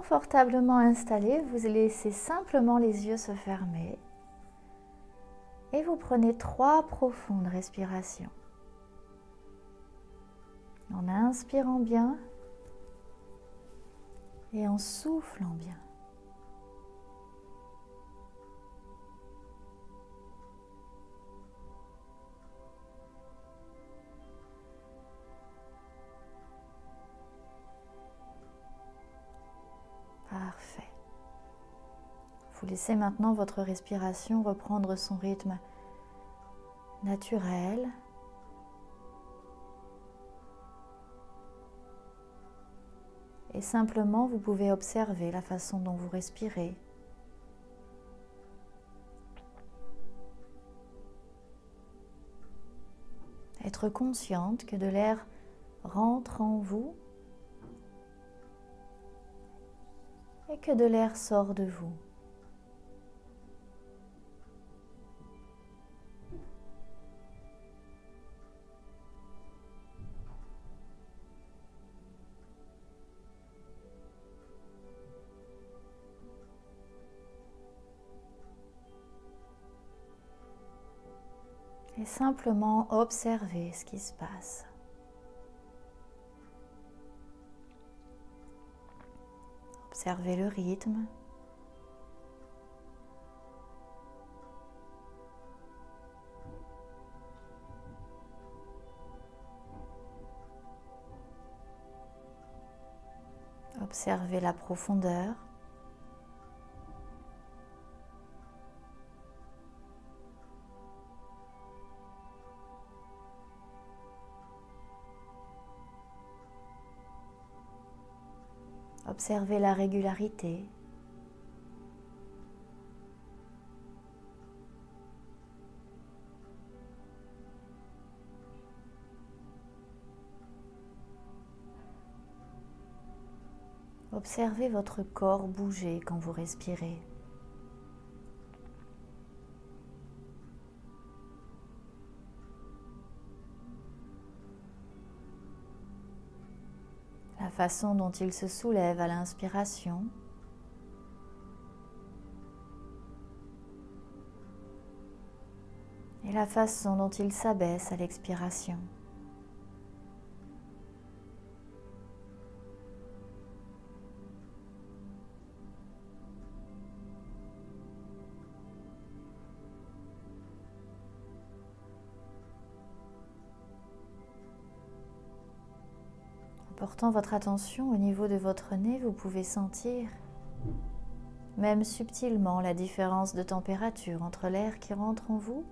confortablement installé, vous laissez simplement les yeux se fermer et vous prenez 3 profondes respirations. En inspirant bien et en soufflant bien. Parfait. Vous laissez maintenant votre respiration reprendre son rythme naturel. Et simplement, vous pouvez observer la façon dont vous respirez. Être consciente que de l'air rentre en vous et que de l'air sort de vous. Et simplement observer ce qui se passe. Observez le rythme. Observez la profondeur. Observez la régularité. Observez votre corps bouger quand vous respirez. La façon dont il se soulève à l'inspiration et la façon dont il s'abaisse à l'expiration. En portant votre attention au niveau de votre nez, vous pouvez sentir, même subtilement, la différence de température entre l'air qui rentre en vous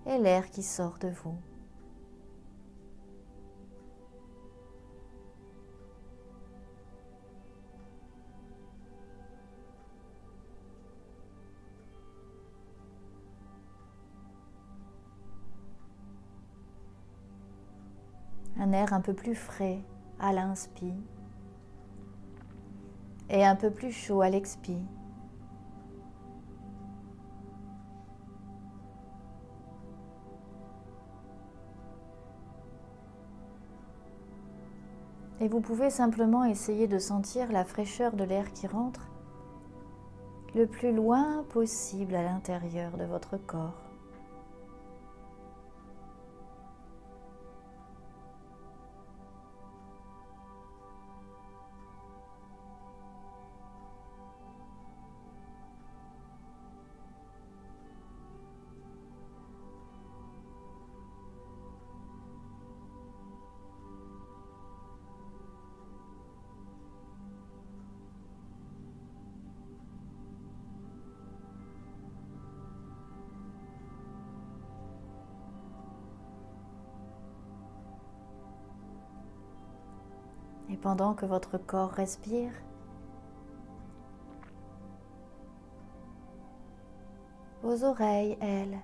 et l'air qui sort de vous. Un air un peu plus frais à l'inspire et un peu plus chaud à l'expire. Et vous pouvez simplement essayer de sentir la fraîcheur de l'air qui rentre le plus loin possible à l'intérieur de votre corps. Et pendant que votre corps respire, vos oreilles, elles,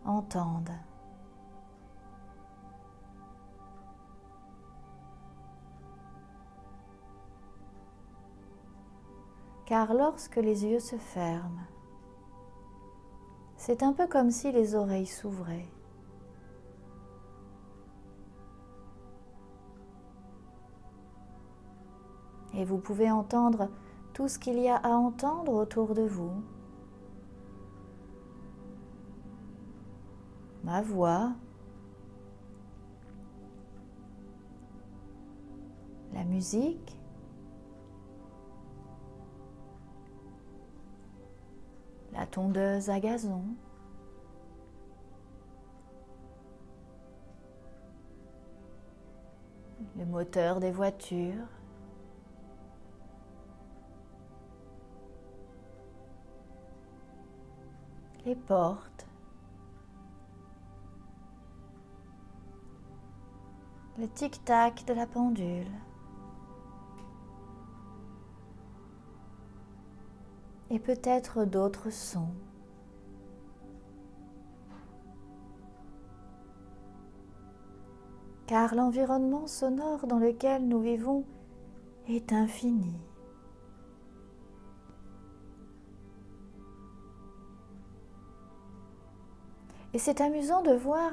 entendent. Car lorsque les yeux se ferment, c'est un peu comme si les oreilles s'ouvraient. Et vous pouvez entendre tout ce qu'il y a à entendre autour de vous. Ma voix, la musique, la tondeuse à gazon, le moteur des voitures, les portes, le tic-tac de la pendule, et peut-être d'autres sons. Car l'environnement sonore dans lequel nous vivons est infini. Et c'est amusant de voir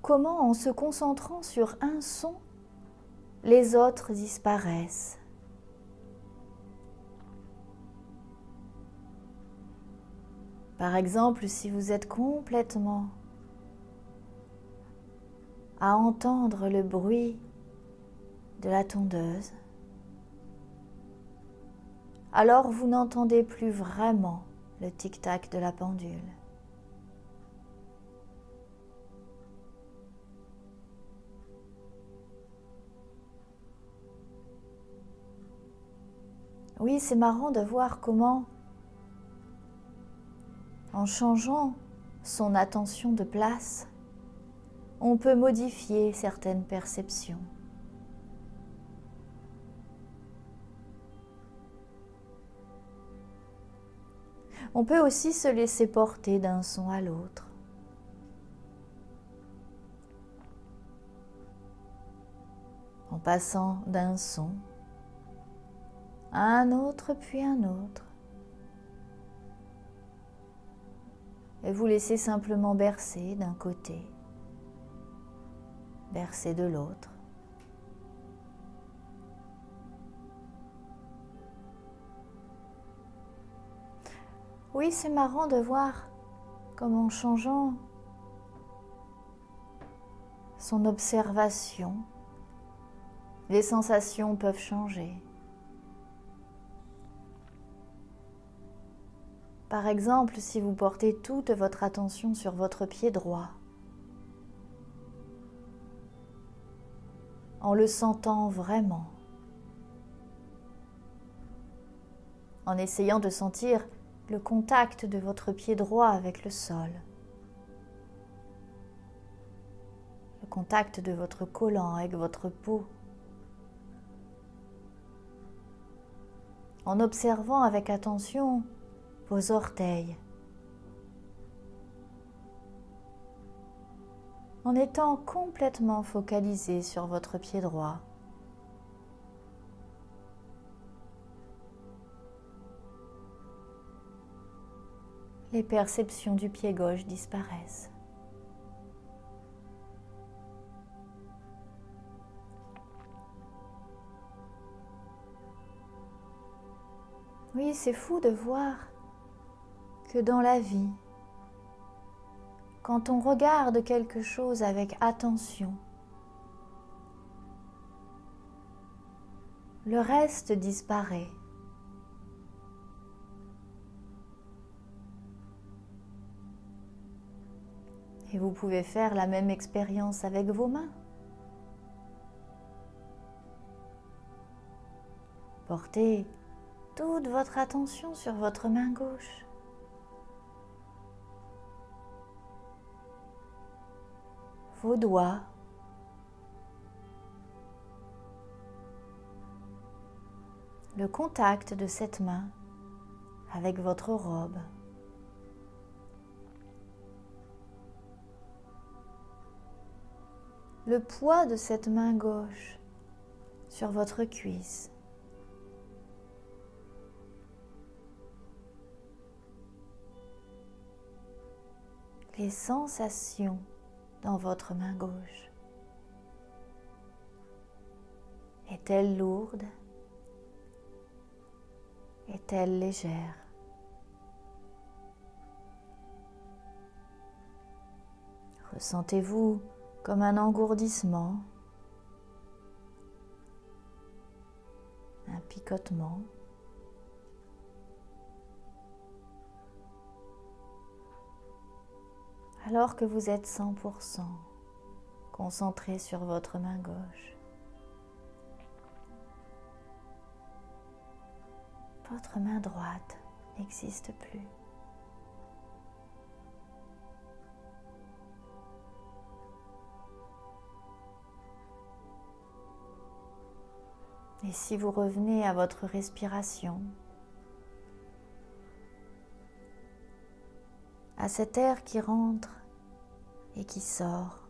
comment, en se concentrant sur un son, les autres disparaissent. Par exemple, si vous êtes complètement à entendre le bruit de la tondeuse, alors vous n'entendez plus vraiment le tic-tac de la pendule. Oui, c'est marrant de voir comment, en changeant son attention de place, on peut modifier certaines perceptions. On peut aussi se laisser porter d'un son à l'autre. En passant d'un son à un autre puis un autre. Et vous laissez simplement bercer d'un côté, bercer de l'autre. Oui, c'est marrant de voir comment, en changeant son observation, les sensations peuvent changer. Par exemple, si vous portez toute votre attention sur votre pied droit, en le sentant vraiment, en essayant de sentir le contact de votre pied droit avec le sol, le contact de votre collant avec votre peau, en observant avec attention vos orteils, en étant complètement focalisé sur votre pied droit. Les perceptions du pied gauche disparaissent. Oui, c'est fou de voir que dans la vie, quand on regarde quelque chose avec attention, le reste disparaît. Et vous pouvez faire la même expérience avec vos mains. Portez toute votre attention sur votre main gauche. Vos doigts. Le contact de cette main avec votre robe. Le poids de cette main gauche sur votre cuisse. Les sensations dans votre main gauche. Est-elle lourde est-elle légère? Ressentez-vous comme un engourdissement, un picotement? Alors que vous êtes 100% concentré sur votre main gauche, votre main droite n'existe plus. Et si vous revenez à votre respiration, à cet air qui rentre et qui sort,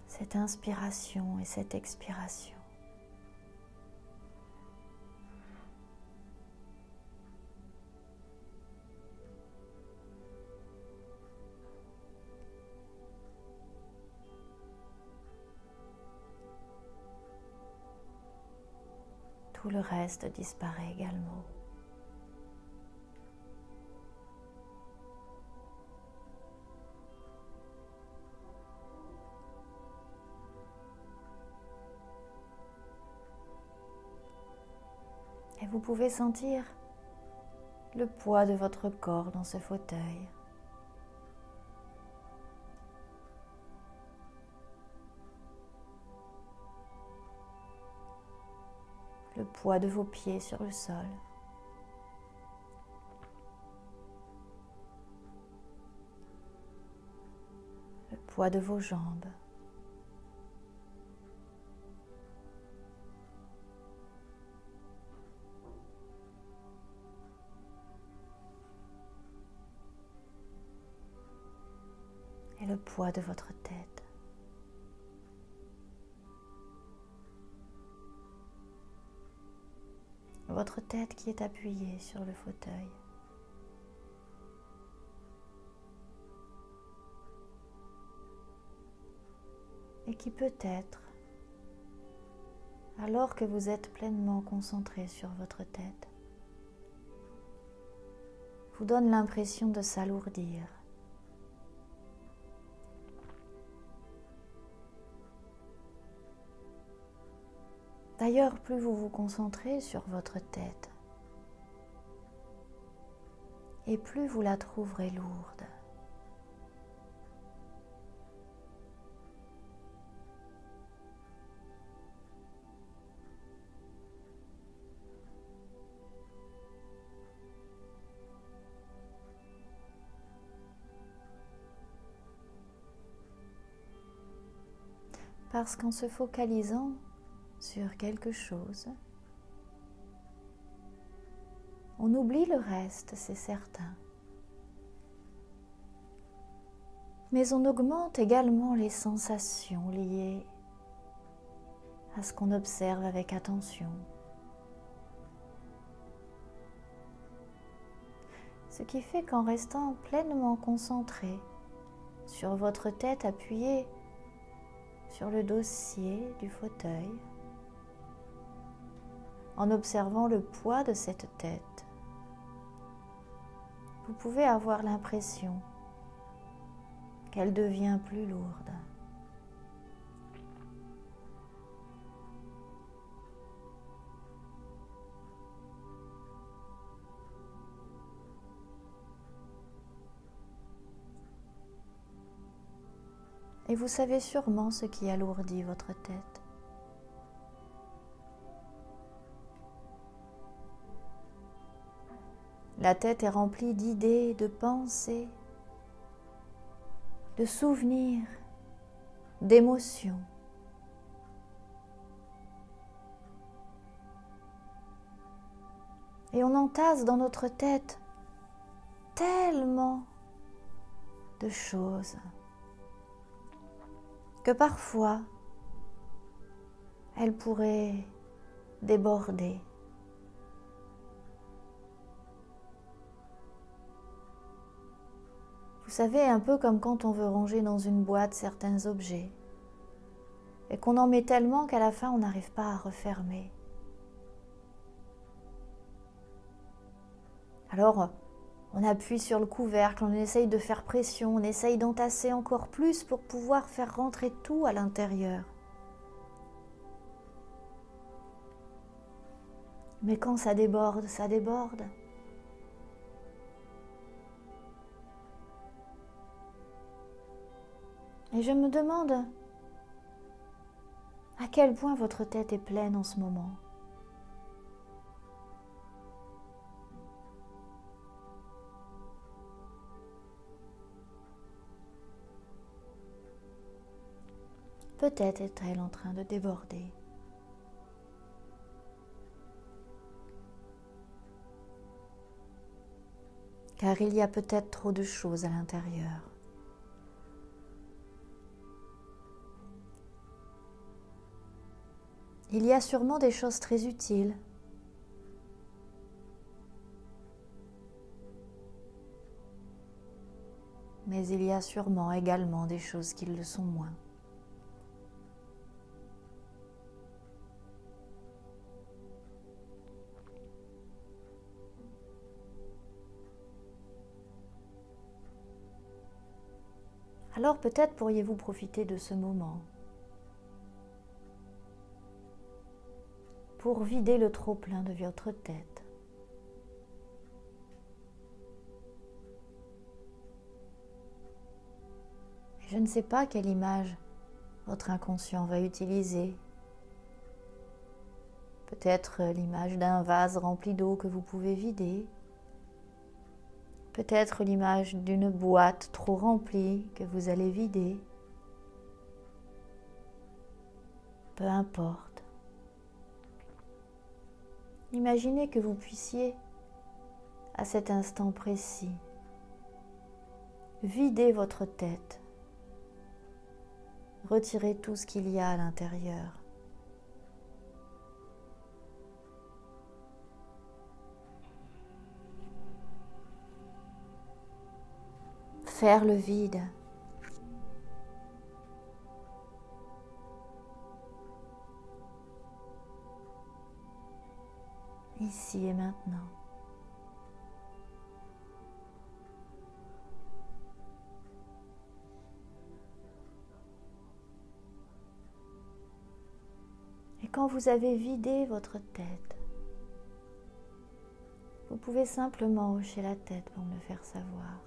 cette inspiration et cette expiration. Tout le reste disparaît également. Et vous pouvez sentir le poids de votre corps dans ce fauteuil. Le poids de vos pieds sur le sol. Le poids de vos jambes. Et le poids de votre tête. Votre tête qui est appuyée sur le fauteuil. Et qui peut-être, alors que vous êtes pleinement concentré sur votre tête, vous donne l'impression de s'alourdir. D'ailleurs, plus vous vous concentrez sur votre tête, et plus vous la trouverez lourde. Parce qu'en se focalisant sur quelque chose, on oublie le reste, c'est certain. Mais on augmente également les sensations liées à ce qu'on observe avec attention. Ce qui fait qu'en restant pleinement concentré sur votre tête appuyée sur le dossier du fauteuil, en observant le poids de cette tête, vous pouvez avoir l'impression qu'elle devient plus lourde. Et vous savez sûrement ce qui alourdit votre tête. La tête est remplie d'idées, de pensées, de souvenirs, d'émotions. Et on entasse dans notre tête tellement de choses que parfois elles pourraient déborder. Vous savez, un peu comme quand on veut ranger dans une boîte certains objets et qu'on en met tellement qu'à la fin on n'arrive pas à refermer. Alors, on appuie sur le couvercle, on essaye de faire pression, on essaye d'entasser encore plus pour pouvoir faire rentrer tout à l'intérieur. Mais quand ça déborde, ça déborde. Et je me demande à quel point votre tête est pleine en ce moment. Peut-être est-elle en train de déborder. Car il y a peut-être trop de choses à l'intérieur. Il y a sûrement des choses très utiles. Mais il y a sûrement également des choses qui le sont moins. Alors peut-être pourriez-vous profiter de ce moment pour vider le trop-plein de votre tête. Je ne sais pas quelle image votre inconscient va utiliser. Peut-être l'image d'un vase rempli d'eau que vous pouvez vider. Peut-être l'image d'une boîte trop remplie que vous allez vider. Peu importe. Imaginez que vous puissiez, à cet instant précis, vider votre tête, retirer tout ce qu'il y a à l'intérieur. Faire le vide. Ici et maintenant. Et quand vous avez vidé votre tête, vous pouvez simplement hocher la tête pour me le faire savoir.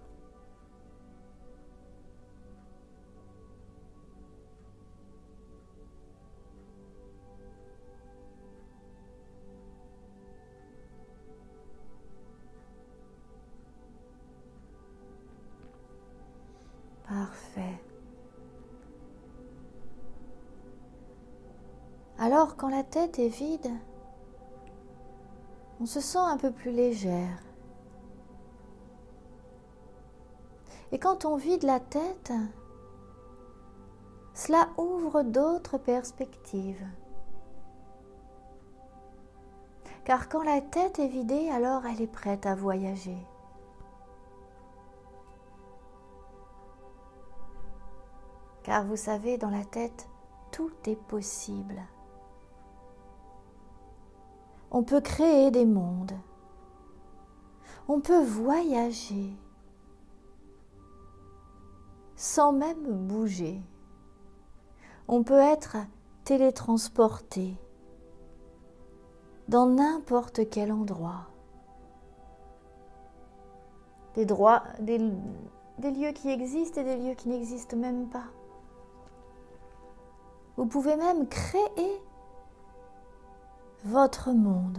Parfait. Alors, quand la tête est vide, on se sent un peu plus légère. Et quand on vide la tête, cela ouvre d'autres perspectives. Car quand la tête est vidée, alors elle est prête à voyager. Car vous savez, dans la tête, tout est possible. On peut créer des mondes. On peut voyager sans même bouger. On peut être télétransporté dans n'importe quel endroit. Des lieux qui existent et des lieux qui n'existent même pas. Vous pouvez même créer votre monde.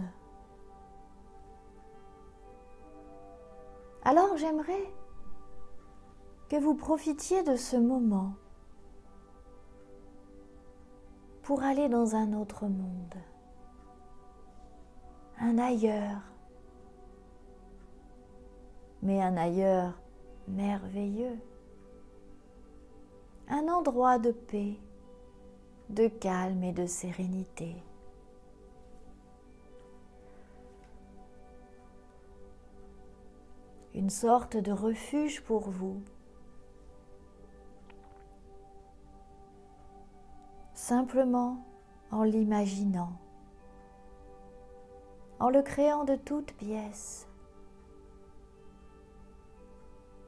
Alors j'aimerais que vous profitiez de ce moment pour aller dans un autre monde, un ailleurs, mais un ailleurs merveilleux, un endroit de paix, de calme et de sérénité. Une sorte de refuge pour vous, simplement en l'imaginant, en le créant de toutes pièces.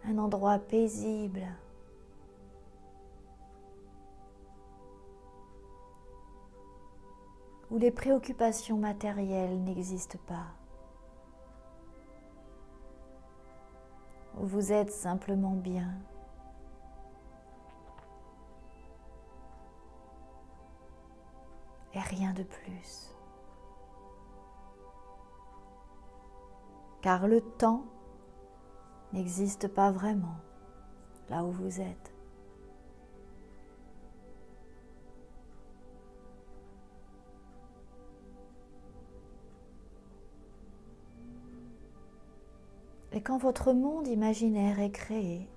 Un endroit paisible, où les préoccupations matérielles n'existent pas, où vous êtes simplement bien. Et rien de plus. Car le temps n'existe pas vraiment là où vous êtes. Et quand votre monde imaginaire est créé,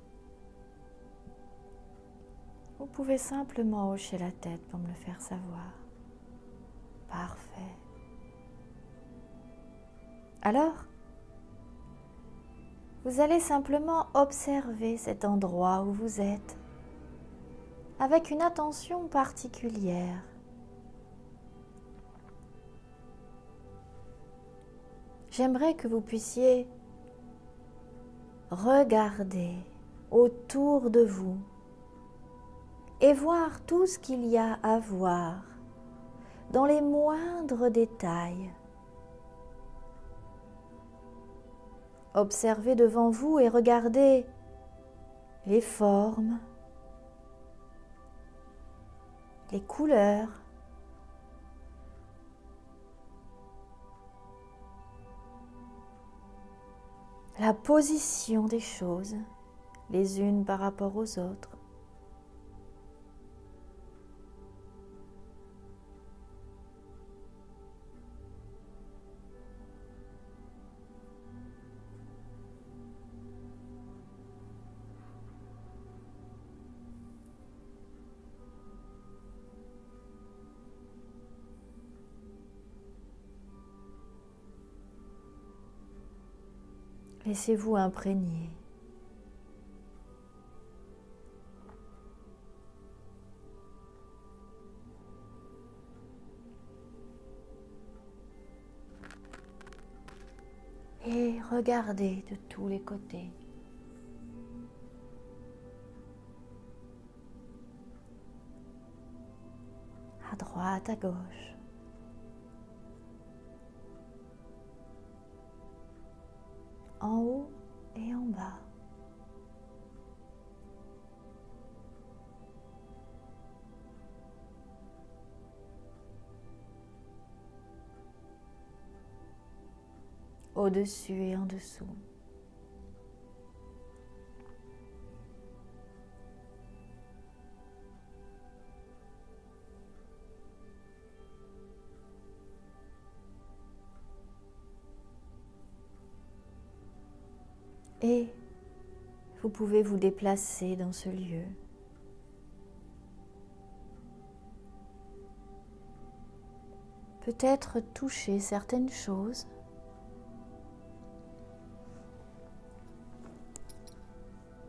vous pouvez simplement hocher la tête pour me le faire savoir. Parfait. Alors, vous allez simplement observer cet endroit où vous êtes avec une attention particulière. J'aimerais que vous puissiez regarder autour de vous et voir tout ce qu'il y a à voir dans les moindres détails. Observez devant vous et regardez les formes, les couleurs, la position des choses, les unes par rapport aux autres. Laissez-vous imprégner. Et regardez de tous les côtés. À droite, à gauche. En haut et en bas. Au-dessus et en dessous. Et vous pouvez vous déplacer dans ce lieu. Peut-être toucher certaines choses.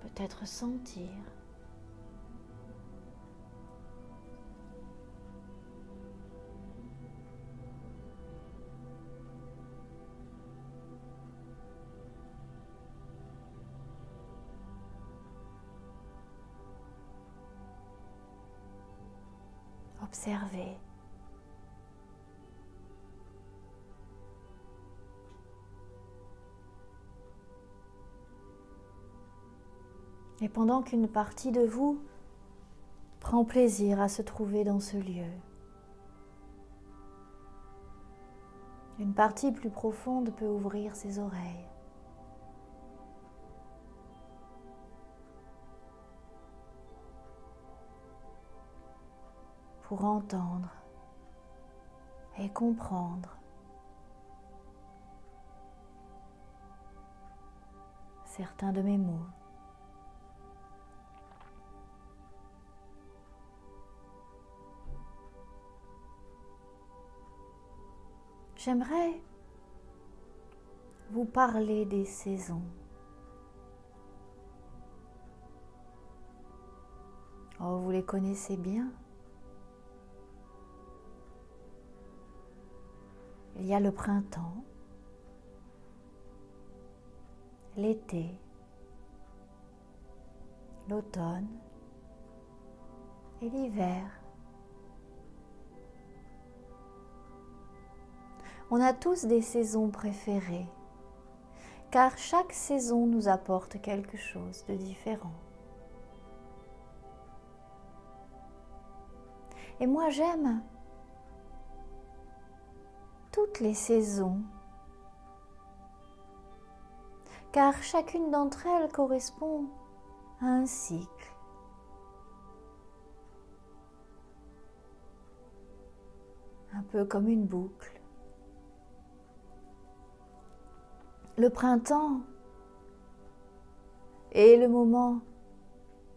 Peut-être sentir. Observez. Et pendant qu'une partie de vous prend plaisir à se trouver dans ce lieu, une partie plus profonde peut ouvrir ses oreilles. Pour entendre et comprendre certains de mes mots. J'aimerais vous parler des saisons. Oh, vous les connaissez bien. Il y a le printemps, l'été, l'automne et l'hiver. On a tous des saisons préférées, car chaque saison nous apporte quelque chose de différent. Et moi j'aime toutes les saisons, car chacune d'entre elles correspond à un cycle. Un peu comme une boucle. Le printemps est le moment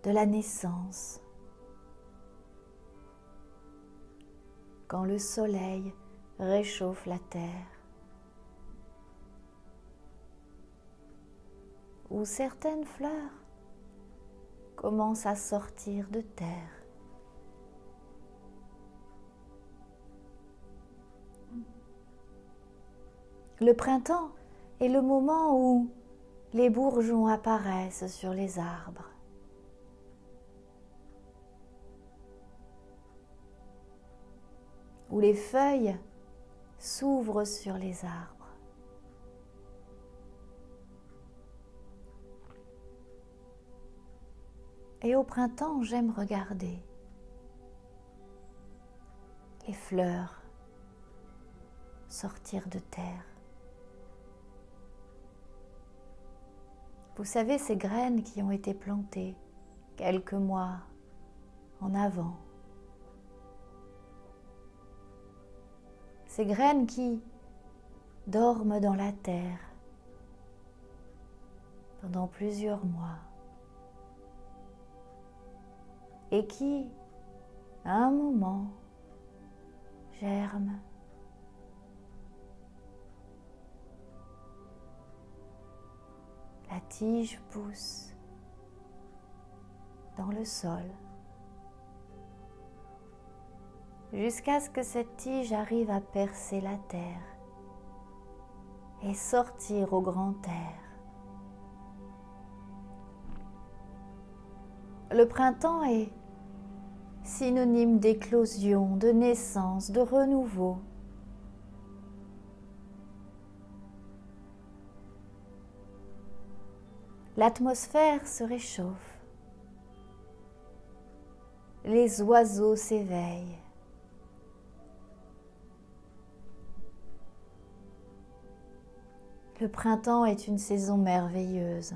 de la naissance, quand le soleil réchauffe la terre, où certaines fleurs commencent à sortir de terre. Le printemps est le moment où les bourgeons apparaissent sur les arbres. Où les feuilles s'ouvrent sur les arbres. Et au printemps, j'aime regarder les fleurs sortir de terre. Vous savez, ces graines qui ont été plantées quelques mois en avant. Ces graines qui dorment dans la terre pendant plusieurs mois et qui, à un moment, germent. La tige pousse dans le sol jusqu'à ce que cette tige arrive à percer la terre et sortir au grand air. Le printemps est synonyme d'éclosion, de naissance, de renouveau. L'atmosphère se réchauffe. Les oiseaux s'éveillent. Le printemps est une saison merveilleuse,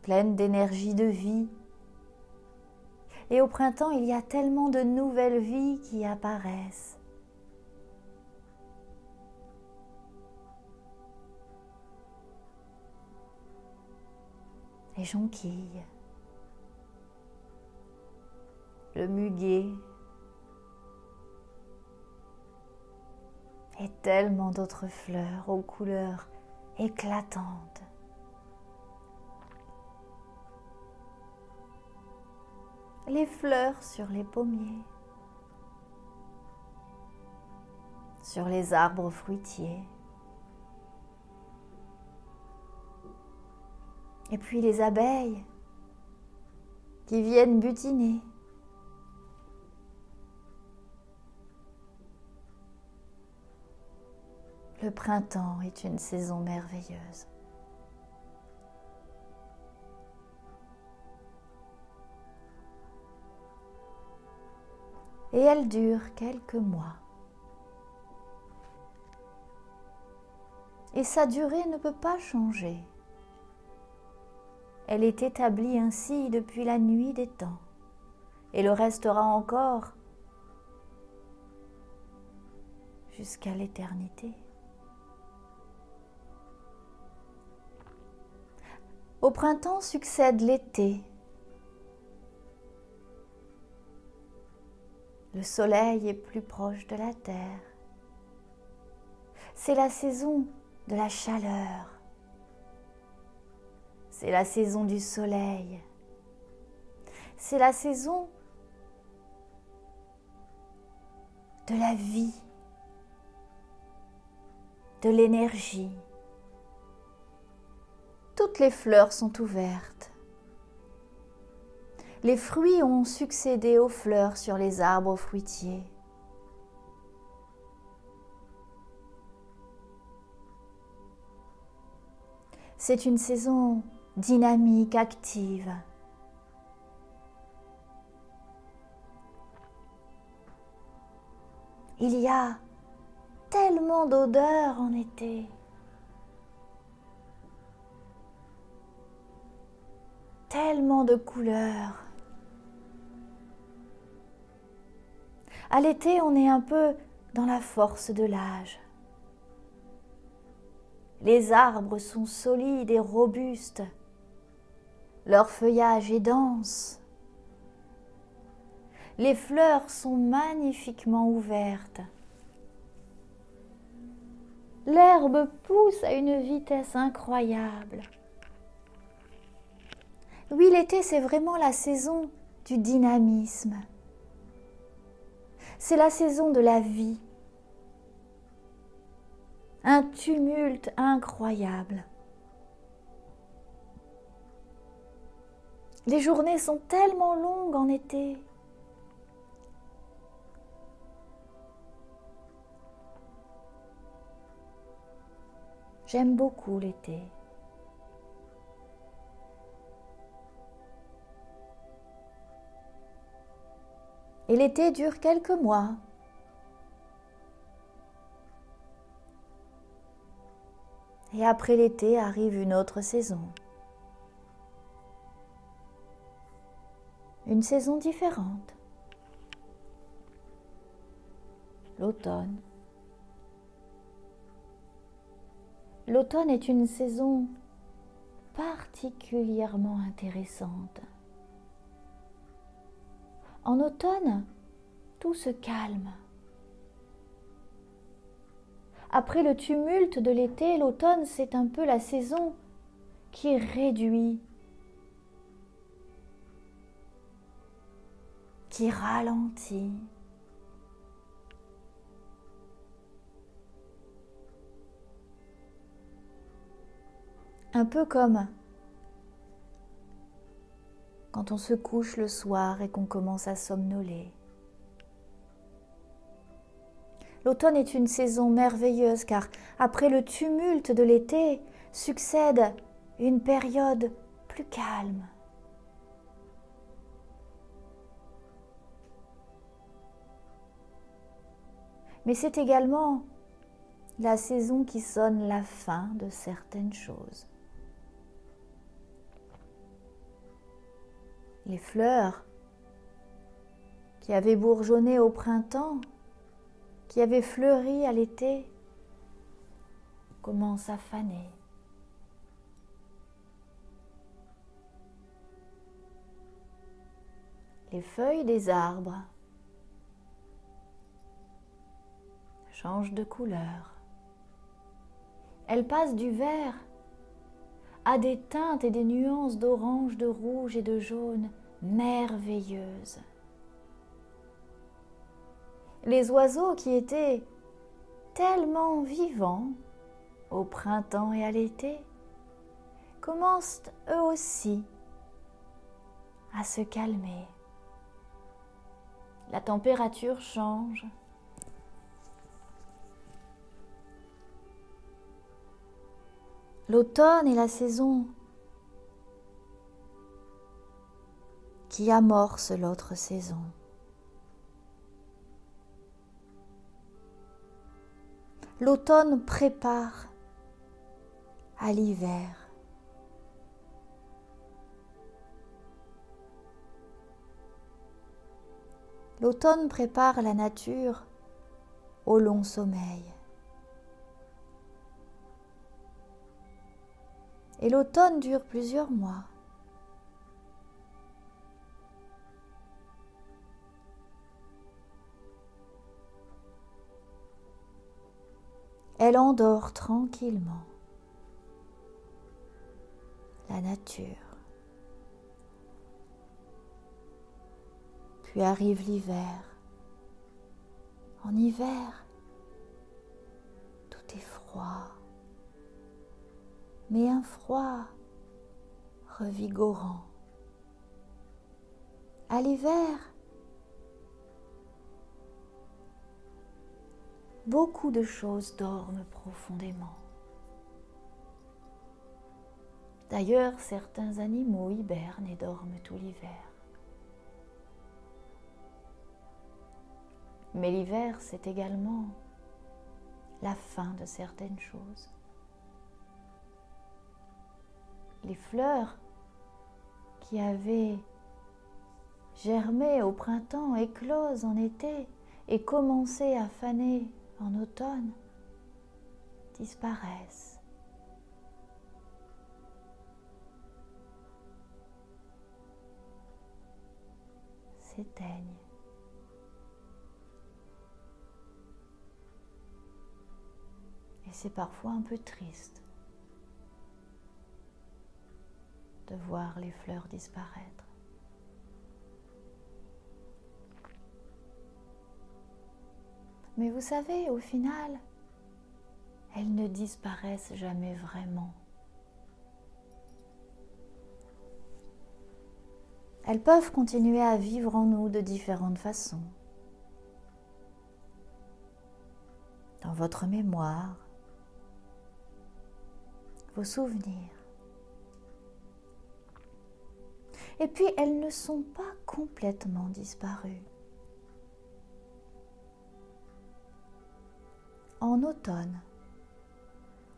pleine d'énergie de vie. Et au printemps, il y a tellement de nouvelles vies qui apparaissent. Les jonquilles, le muguet et tellement d'autres fleurs aux couleurs éclatantes. Les fleurs sur les pommiers, sur les arbres fruitiers. Et puis les abeilles qui viennent butiner. Le printemps est une saison merveilleuse. Et elle dure quelques mois. Et sa durée ne peut pas changer. Elle est établie ainsi depuis la nuit des temps, et le restera encore jusqu'à l'éternité. Au printemps succède l'été. Le soleil est plus proche de la terre. C'est la saison de la chaleur. C'est la saison du soleil. C'est la saison de la vie. de l'énergie. Toutes les fleurs sont ouvertes. Les fruits ont succédé aux fleurs sur les arbres fruitiers. C'est une saison dynamique, active. Il y a tellement d'odeurs en été. Tellement de couleurs. À l'été, on est un peu dans la force de l'âge. Les arbres sont solides et robustes. Leur feuillage est dense. Les fleurs sont magnifiquement ouvertes. L'herbe pousse à une vitesse incroyable. Oui, l'été, c'est vraiment la saison du dynamisme. C'est la saison de la vie. Un tumulte incroyable. Les journées sont tellement longues en été. J'aime beaucoup l'été. Et l'été dure quelques mois. Et après l'été arrive une autre saison. Une saison différente. L'automne. L'automne est une saison particulièrement intéressante. En automne, tout se calme. Après le tumulte de l'été, l'automne, c'est un peu la saison qui réduit, qui ralentit. Un peu comme quand on se couche le soir et qu'on commence à somnoler. L'automne est une saison merveilleuse car après le tumulte de l'été succède une période plus calme. Mais c'est également la saison qui sonne la fin de certaines choses. Les fleurs qui avaient bourgeonné au printemps, qui avaient fleuri à l'été, commencent à faner. Les feuilles des arbres changent de couleur. Elles passent du vert à des teintes et des nuances d'orange, de rouge et de jaune merveilleuses. Les oiseaux qui étaient tellement vivants au printemps et à l'été commencent eux aussi à se calmer. La température change. L'automne est la saison qui amorce l'autre saison. L'automne prépare à l'hiver. L'automne prépare la nature au long sommeil. Et l'automne dure plusieurs mois. Elle endort tranquillement la nature. Puis arrive l'hiver. En hiver, tout est froid. froid, mais un froid revigorant. À l'hiver, beaucoup de choses dorment profondément. D'ailleurs, certains animaux hibernent et dorment tout l'hiver. Mais l'hiver, c'est également la fin de certaines choses. Les fleurs qui avaient germé au printemps, éclosent en été et commencé à faner en automne, disparaissent. S'éteignent. Et c'est parfois un peu triste de voir les fleurs disparaître. Mais vous savez, au final, elles ne disparaissent jamais vraiment. Elles peuvent continuer à vivre en nous de différentes façons. Dans votre mémoire, vos souvenirs. Et puis, elles ne sont pas complètement disparues. En automne,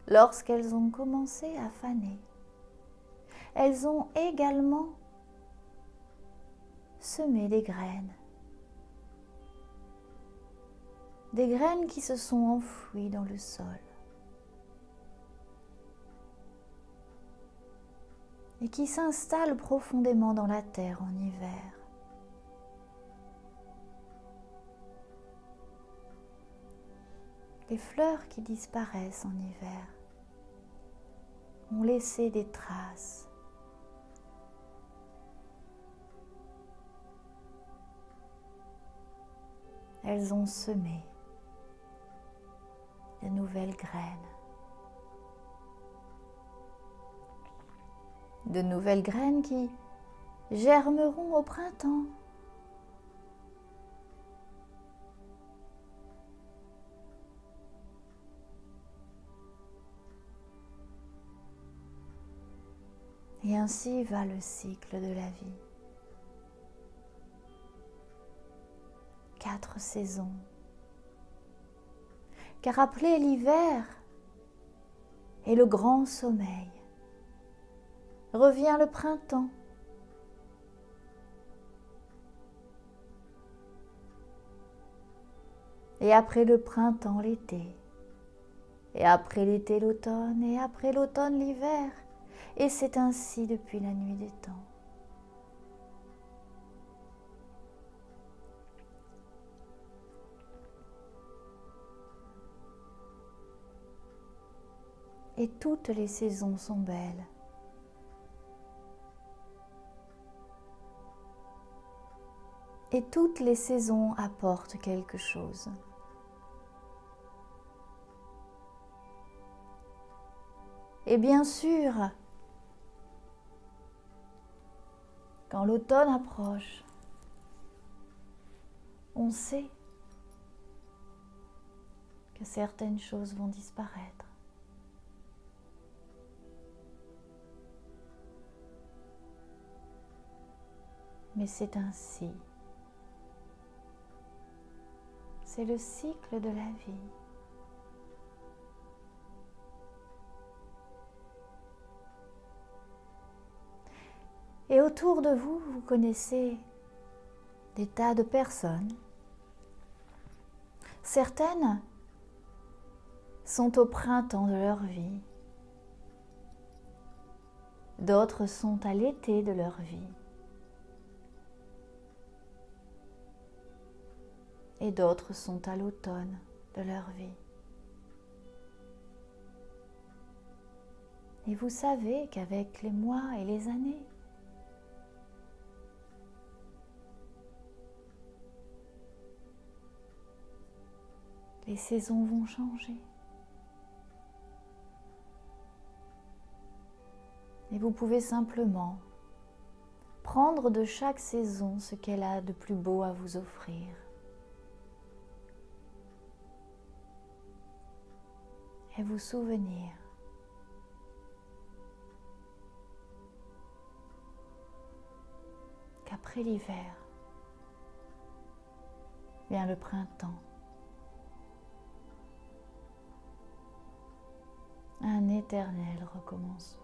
lorsqu'elles ont commencé à faner, elles ont également semé des graines qui se sont enfouies dans le sol et qui s'installent profondément dans la terre en hiver. Les fleurs qui disparaissent en hiver ont laissé des traces. Elles ont semé de nouvelles graines. De nouvelles graines qui germeront au printemps. Et ainsi va le cycle de la vie. 4 saisons. Car après l'hiver et le grand sommeil, revient le printemps. Et après le printemps, l'été. Et après l'été, l'automne. Et après l'automne, l'hiver. Et c'est ainsi depuis la nuit des temps. Et toutes les saisons sont belles. Et toutes les saisons apportent quelque chose. Et bien sûr, quand l'automne approche, on sait que certaines choses vont disparaître. Mais c'est ainsi. C'est le cycle de la vie. Et autour de vous, vous connaissez des tas de personnes. Certaines sont au printemps de leur vie. D'autres sont à l'été de leur vie. Et d'autres sont à l'automne de leur vie. Et vous savez qu'avec les mois et les années, les saisons vont changer. Et vous pouvez simplement prendre de chaque saison ce qu'elle a de plus beau à vous offrir. Et vous souvenir qu'après l'hiver vient le printemps. Un éternel recommencement.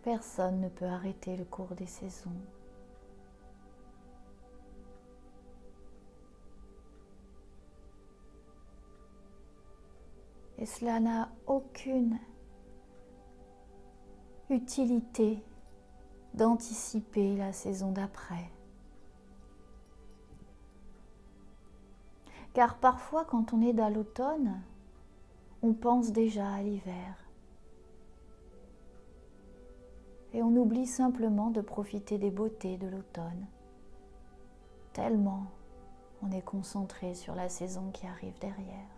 Personne ne peut arrêter le cours des saisons. Et cela n'a aucune utilité d'anticiper la saison d'après. Car parfois, quand on est dans l'automne, on pense déjà à l'hiver. Et on oublie simplement de profiter des beautés de l'automne. Tellement on est concentré sur la saison qui arrive derrière.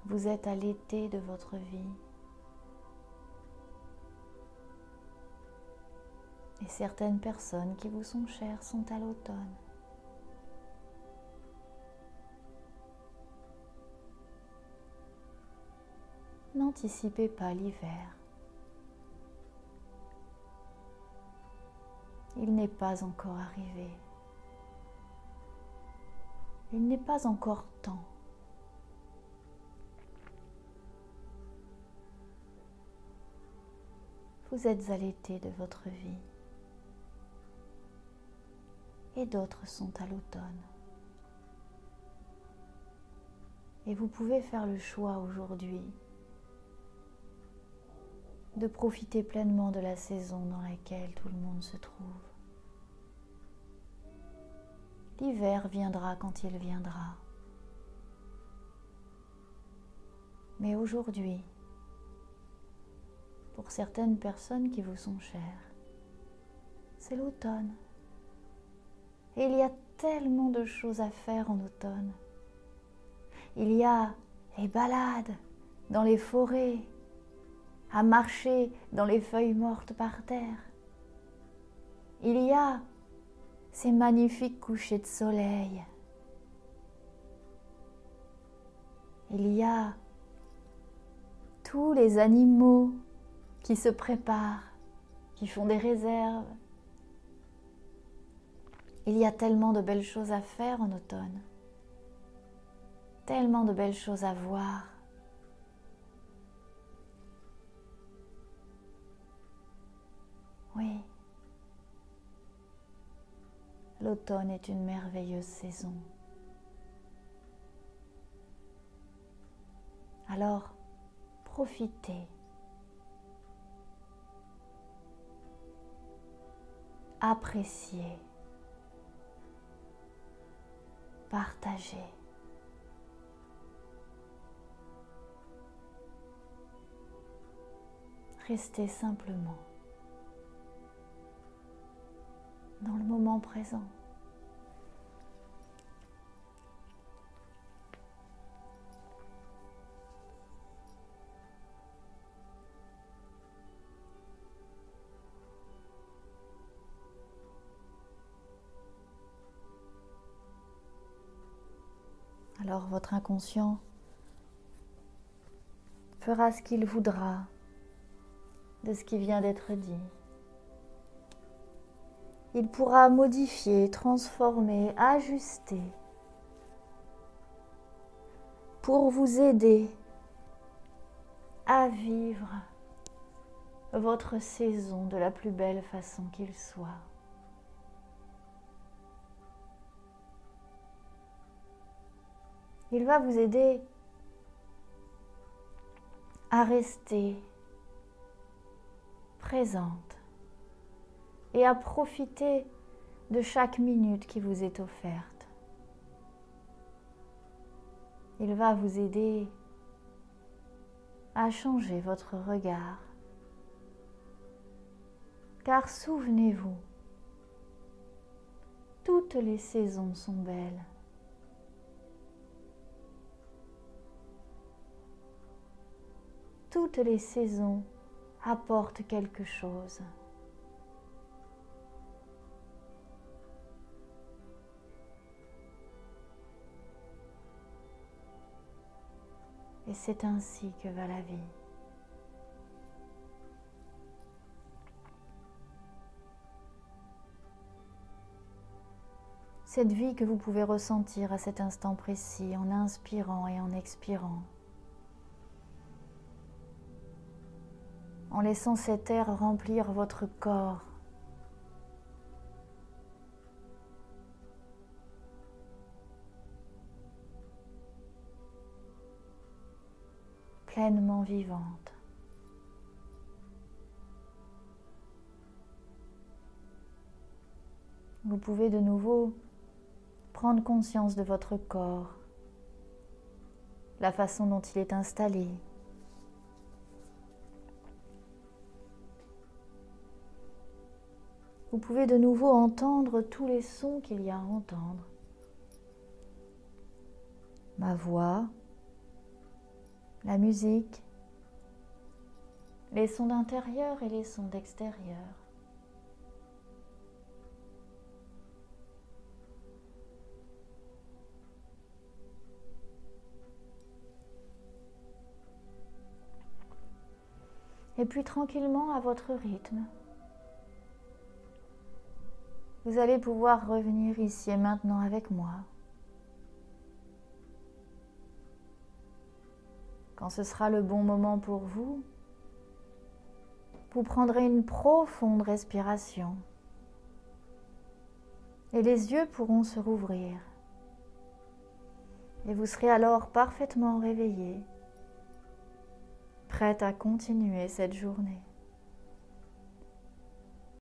Vous êtes à l'été de votre vie. Et certaines personnes qui vous sont chères sont à l'automne. N'anticipez pas l'hiver. Il n'est pas encore arrivé. Il n'est pas encore temps. Vous êtes à l'été de votre vie. Et d'autres sont à l'automne. Et vous pouvez faire le choix aujourd'hui de profiter pleinement de la saison dans laquelle tout le monde se trouve. L'hiver viendra quand il viendra. Mais aujourd'hui, pour certaines personnes qui vous sont chères, c'est l'automne. Et il y a tellement de choses à faire en automne. Il y a les balades dans les forêts, à marcher dans les feuilles mortes par terre. Il y a ces magnifiques couchers de soleil. Il y a tous les animaux qui se préparent, qui font des réserves. Il y a tellement de belles choses à faire en automne, tellement de belles choses à voir. Oui, l'automne est une merveilleuse saison. Alors, profitez. Appréciez. Partagez. Restez simplement dans le moment présent. Alors votre inconscient fera ce qu'il voudra de ce qui vient d'être dit. Il pourra modifier, transformer, ajuster pour vous aider à vivre votre saison de la plus belle façon qu'il soit. Il va vous aider à rester présente et à profiter de chaque minute qui vous est offerte. Il va vous aider à changer votre regard Car souvenez-vous, toutes les saisons sont belles. Toutes les saisons apportent quelque chose. Et c'est ainsi que va la vie. Cette vie que vous pouvez ressentir à cet instant précis en inspirant et en expirant. En laissant cet air remplir votre corps. Pleinement vivante. Vous pouvez de nouveau prendre conscience de votre corps, la façon dont il est installé. Vous pouvez de nouveau entendre tous les sons qu'il y a à entendre. Ma voix, la musique, les sons d'intérieur et les sons d'extérieur. Et puis tranquillement à votre rythme, vous allez pouvoir revenir ici et maintenant avec moi. Quand ce sera le bon moment pour vous, vous prendrez une profonde respiration et les yeux pourront se rouvrir. Et vous serez alors parfaitement réveillé, prête à continuer cette journée.